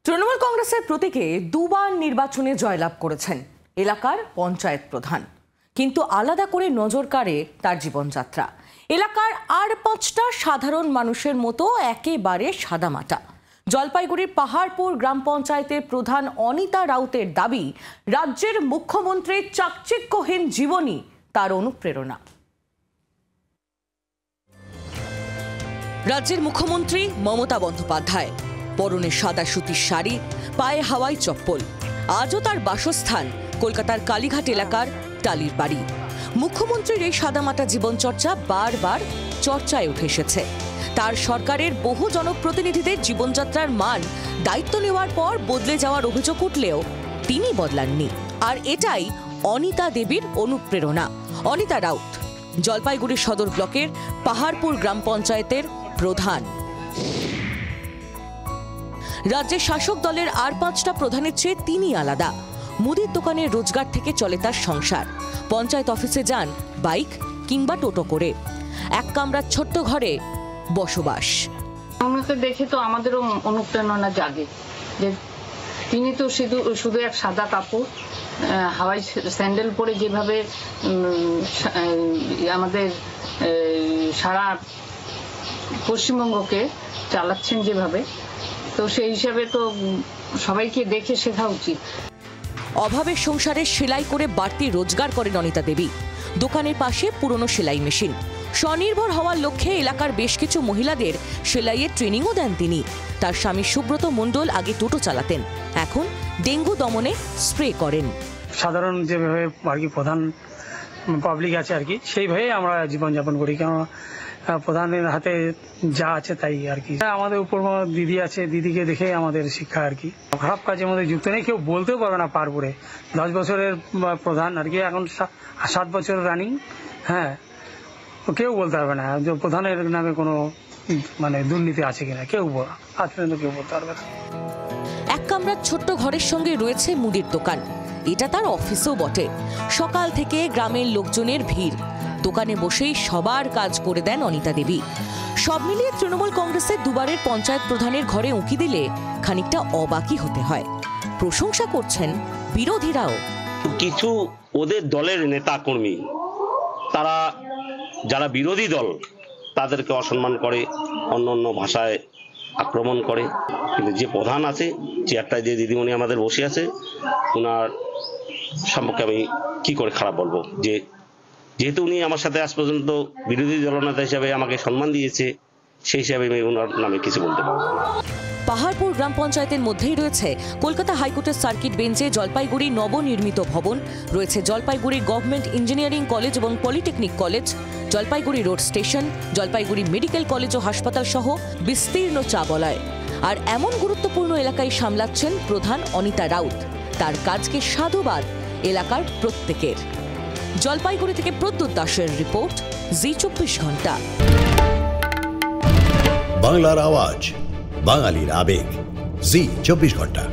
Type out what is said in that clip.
তৃণমূল কংগ্রেসের প্রতীকে দুবার নির্বাচনে জয়লাভ করেছেন এলাকার পঞ্চায়েত প্রধান, কিন্তু আলাদা করে নজর কাড়ে তার জীবনযাত্রা। এলাকার আর 5টা সাধারণ মানুষের মতো একেবারে সাদামাটা। জলপাইগুড়ির পাহাড়পুর গ্রাম পঞ্চায়েতের প্রধান অনিতা রাউতের দাবি, রাজ্যের মুখ্যমন্ত্রীর চাকচিক্যহীন জীবনী তার অনুপ্রেরণা। রাজ্যের মুখ্যমন্ত্রী মমতা বন্দ্যোপাধ্যায়, পরনে সাদা সুতির শাড়ি, পায়ে হাওয়াই চপ্পল। আজও তার বাসস্থান কলকাতার কালীঘাট এলাকার টালির বাড়ি। মুখ্যমন্ত্রীর এই সাদামাটা জীবনচর্চা বারবার চর্চায় উঠে এসেছে। তার সরকারের বহু জনপ্রতিনিধিদের জীবনযাত্রার মান দায়িত্ব নেওয়ার পর বদলে যাওয়ার অভিযোগ উঠলেও তিনি বদলাননি। আর এটাই অনিতা দেবীর অনুপ্রেরণা। অনিতা রাউত জলপাইগুড়ি সদর ব্লকের পাহাড়পুর গ্রাম পঞ্চায়েতের প্রধান। রাজ্যের শাসক দলের আর 5টা প্রধানের চেয়ে তিনি আলাদা। মুদির দোকানের রোজগার থেকে চলে তার সংসার। পঞ্চায়েত অফিসে যান বাইক কিংবা টোটো করে। এক কামরার ছোট্ট ঘরে বসবাস। ওনাকে দেখে তো আমাদেরও অনুপ্রেরণা জাগে যে তিনি তো শুধু এক সাদা কাপড়, হাওয়াই স্যান্ডেল পরে যেভাবে আমাদের সারা পশ্চিমবঙ্গকে চালাচ্ছেন যেভাবে, তো সেই হিসাবে তো সবাইকে দেখে শেখা উচিত। অভাবের সংসারে সেলাই করে বাড়তি রোজগার করেন অনিতা দেবী। দোকানের পাশে পুরনো সেলাই মেশিন। স্বনির্ভর হওয়ার লক্ষ্যে এলাকার বেশ কিছু মহিলাদের সেলাইয়ের ট্রেনিংও দেন তিনি। তার স্বামী সুব্রত মণ্ডল আগে টোটো চালাতেন, এখন ডেঙ্গু দমনে স্প্রে করেন। সাধারণ যেভাবে আর কি প্রধান পাবলিক আছে আর কি, সেইভাবে আমরা জীবনযাপন করি। কেন প্রধানের হাতে যা আছে তাই আর কি। আমাদের উপর দিদি আছে, দিদিকে দেখে আমাদের শিক্ষা আর কি। খারাপ কাজের মধ্যে যুক্ত নেই, কেউ বলতেও পারবে না পারপুরে 10 বছরের প্রধান আর কি, এখন 7 বছর রানিং। হ্যাঁ, কেউ বলতে পারবে না যে প্রধানের নামে কোনো দুর্নীতি আছে কিনা, কেউ আজ পর্যন্ত কেউ বলতে পারবে না। এক কামরার ছোট্ট ঘরের সঙ্গে রয়েছে মুদির দোকান। এটা তার অফিসও বটে। সকাল থেকে গ্রামের লোকজনের ভিড়। দোকানে বসেই সবার কাজ করে দেন অনিতা দেবী। সব মিলিয়ে তৃণমূল কংগ্রেসের দুবারের পঞ্চায়েত প্রধানের ঘরে উঁকি দিলে খানিকটা অবাকই হতে হয়। প্রশংসা করছেন বিরোধীরাও। কিছু ওদের দলের নেতা কর্মী, তারা যারা বিরোধী দল তাদেরকে অসম্মান করে, অন্য ভাষায় আক্রমণ করে। কিন্তু যে প্রধান আছে, চেয়ারটায় যে দিদিমণি আমাদের বসে আছে, ওনার সম্পর্কে আমি কি করে খারাপ বলবো? যেহেতু উনি আমার সাথে আজ পর্যন্ত বিরোধী দলনেতা হিসাবে আমাকে সম্মান দিয়েছে, সেই হিসাবে আমি ওনার নামে কিছু বলতে পারবো না। পাহাড়পুর গ্রাম পঞ্চায়েতের মধ্যেই রয়েছে কলকাতা হাইকোর্টের সার্কিট বেঞ্চে জলপাইগুড়ি নবনির্মিত ভবন, রয়েছে জলপাইগুড়ি গভর্নমেন্ট ইঞ্জিনিয়ারিং কলেজ এবং polytechnic college, Jalpaiguri road station, Jalpaiguri medical college ও হাসপাতাল সহ বিস্তীর্ণ চা বলয়। আর এমন গুরুত্বপূর্ণ এলাকায় সামলাচ্ছেন প্রধান অনিতা রাউত। তার কাজকে সাধুবাদ এলাকার প্রত্যেকের। জলপাইগুড়ি থেকে প্রদ্যুৎ দাসের রিপোর্ট, জি 24 ঘন্টা। বাংলার আওয়াজ, বাঙালির আবেগ, জি 24 ঘন্টা।